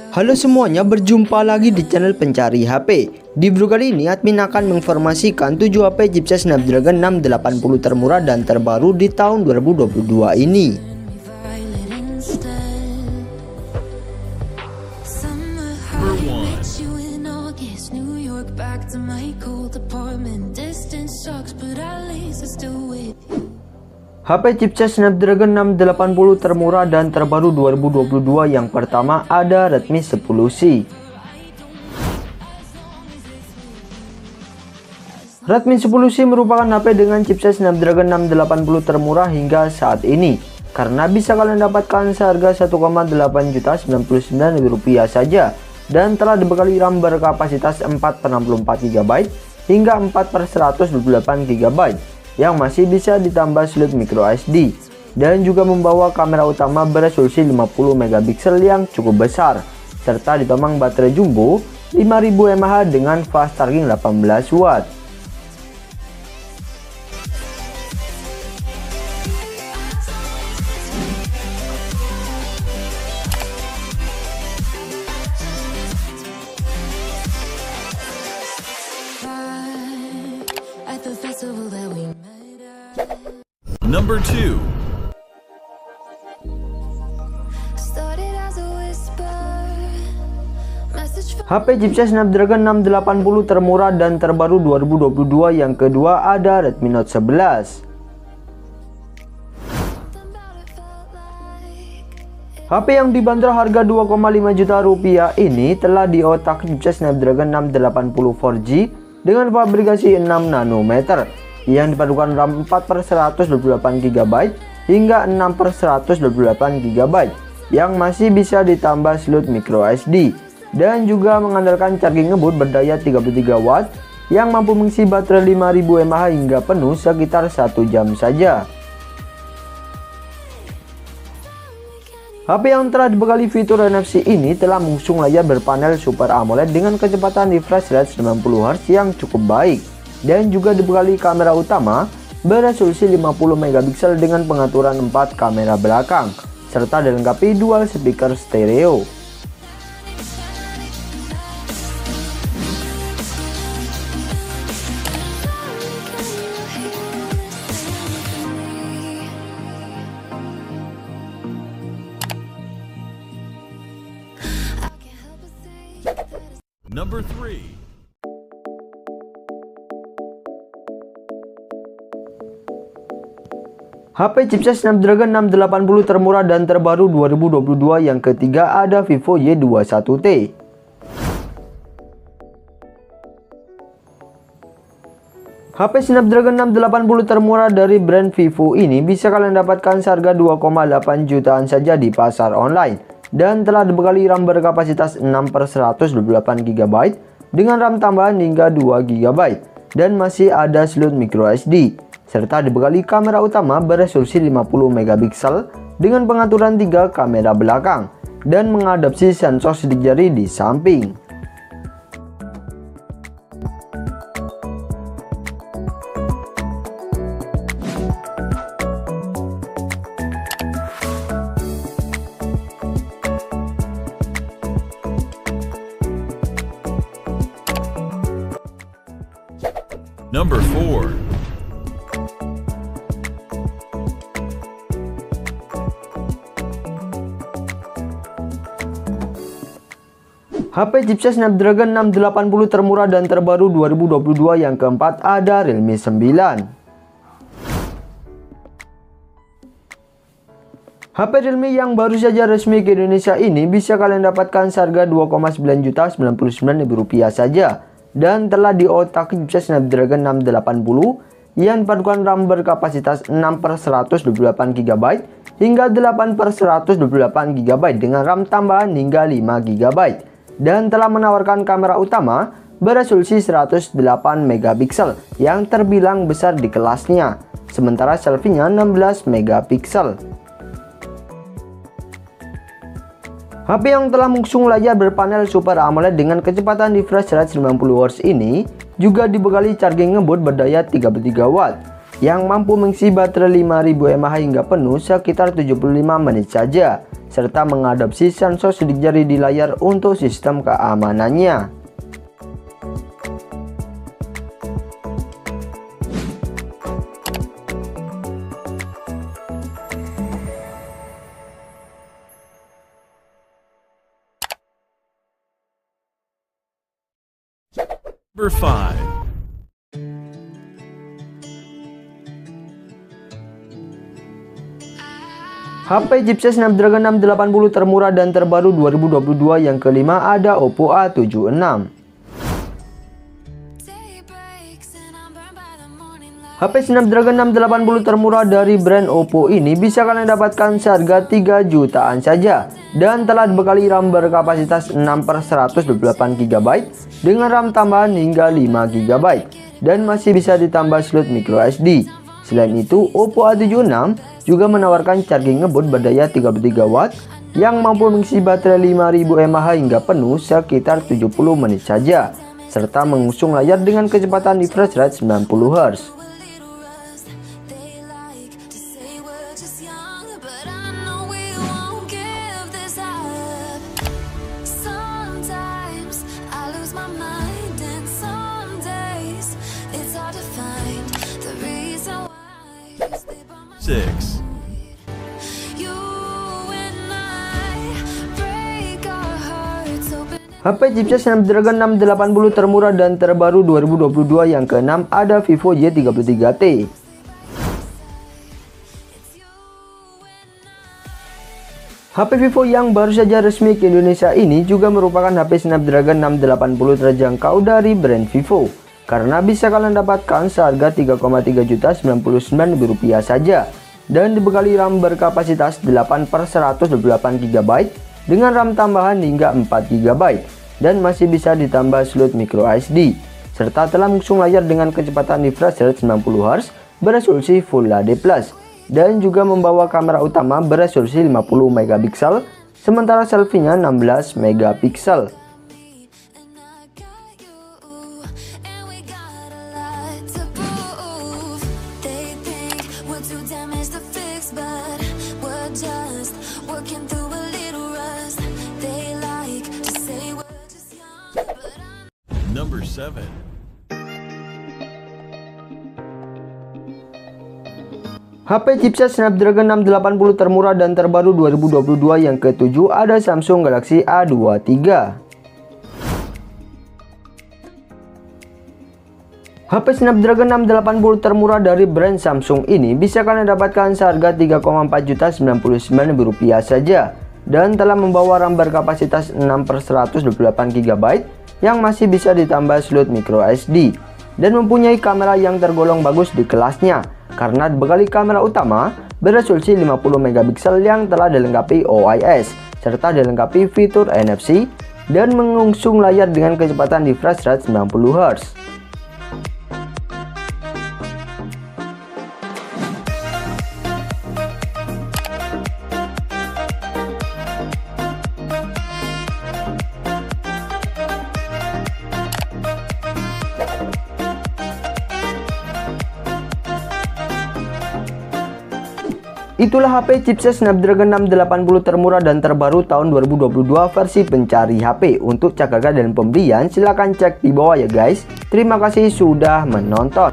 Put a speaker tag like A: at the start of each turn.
A: Halo semuanya, berjumpa lagi di channel Pencari HP. Di video kali ini admin akan menginformasikan 7 HP chipset Snapdragon 680 termurah dan terbaru di tahun 2022 ini. HP chipset Snapdragon 680 termurah dan terbaru 2022 yang pertama ada Redmi 10C. Redmi 10C merupakan HP dengan chipset Snapdragon 680 termurah hingga saat ini, karena bisa kalian dapatkan seharga Rp1,899.000 saja dan telah dibekali RAM berkapasitas 4/64 GB hingga 4/128 GB yang masih bisa ditambah slot micro SD dan juga membawa kamera utama beresolusi 50 megapiksel yang cukup besar serta ditomang baterai jumbo 5000 mAh dengan fast charging 18 watt.
B: Number 2.
A: HP chipset Snapdragon 680 termurah dan terbaru 2022 yang kedua ada Redmi Note 11. HP yang dibanderol harga Rp2,5 juta ini telah diotak chipset Snapdragon 680 4G dengan fabrikasi 6 nanometer yang dipadukan RAM 4/128 GB hingga 6/128 GB yang masih bisa ditambah slot micro SD dan juga mengandalkan charging ngebut berdaya 33 watt yang mampu mengisi baterai 5000 mAh hingga penuh sekitar 1 jam saja. HP yang telah dibekali fitur NFC ini telah mengusung layar berpanel Super AMOLED dengan kecepatan refresh rate 90Hz yang cukup baik dan juga dibekali kamera utama beresolusi 50 megapiksel dengan pengaturan 4 kamera belakang serta dilengkapi dual speaker stereo.
B: Number 3.
A: HP chipset Snapdragon 680 termurah dan terbaru 2022 yang ketiga ada Vivo Y21T. HP Snapdragon 680 termurah dari brand Vivo ini bisa kalian dapatkan seharga 2,8 jutaan saja di pasar online dan telah dibekali RAM berkapasitas 6/128 GB dengan RAM tambahan hingga 2 GB dan masih ada slot micro SD serta dibekali kamera utama beresolusi 50 megapiksel dengan pengaturan 3 kamera belakang dan mengadopsi sensor sidik jari di samping.
B: Number 4.
A: HP chipset Snapdragon 680 termurah dan terbaru 2022 yang keempat ada Realme 9. HP Realme yang baru saja resmi ke Indonesia ini bisa kalian dapatkan seharga Rp2,999.000 saja dan telah diotak chipset Snapdragon 680 yang dipadukan RAM berkapasitas 6/128 GB hingga 8/128 GB dengan RAM tambahan hingga 5 GB dan telah menawarkan kamera utama beresolusi 108 megapiksel yang terbilang besar di kelasnya, sementara selfie-nya 16 megapiksel. HP yang telah mengusung layar berpanel Super AMOLED dengan kecepatan refresh rate 90Hz ini juga dibekali charging ngebut berdaya 33 watt yang mampu mengisi baterai 5000 mAh hingga penuh sekitar 75 menit saja, serta mengadopsi sensor sidik jari di layar untuk sistem keamanannya.
B: Number 5.
A: HP chipset Snapdragon 680 termurah dan terbaru 2022 yang kelima ada Oppo A76. HP Snapdragon 680 termurah dari brand Oppo ini bisa kalian dapatkan seharga 3 jutaan saja dan telah dibekali RAM berkapasitas 6/128 GB dengan RAM tambahan hingga 5 GB dan masih bisa ditambah slot microSD. Selain itu, Oppo A76 juga menawarkan charging ngebut berdaya 33 watt yang mampu mengisi baterai 5000 mAh hingga penuh sekitar 70 menit saja, serta mengusung layar dengan kecepatan refresh rate 90 Hz.
B: Six.
A: HP chipset Snapdragon 680 termurah dan terbaru 2022 yang keenam ada Vivo Y33T. HP Vivo yang baru saja resmi ke Indonesia ini juga merupakan HP Snapdragon 680 terjangkau dari brand Vivo, karena bisa kalian dapatkan seharga Rp3,399.000 saja dan dibekali RAM berkapasitas 8/128 GB dengan RAM tambahan hingga 4 GB dan masih bisa ditambah slot microSD, serta telah mengusung layar dengan kecepatan refresh rate 90 Hz beresolusi Full HD+, dan juga membawa kamera utama beresolusi 50 MP, sementara selfie-nya 16 MP.
B: Number 7.
A: HP chipset Snapdragon 680 termurah dan terbaru 2022 yang ketujuh ada Samsung Galaxy A23. HP Snapdragon 680 termurah dari brand Samsung ini bisa kalian dapatkan seharga Rp3,499.000 saja dan telah membawa RAM berkapasitas 6/128 GB yang masih bisa ditambah slot microSD dan mempunyai kamera yang tergolong bagus di kelasnya karena dibekali kamera utama beresolusi 50 MP yang telah dilengkapi OIS serta dilengkapi fitur NFC dan mengusung layar dengan kecepatan refresh rate 90 Hz. Itulah HP chipset Snapdragon 680 termurah dan terbaru tahun 2022 versi pencari HP. Untuk cek harga dan pembelian silahkan cek di bawah ya guys. Terima kasih sudah menonton.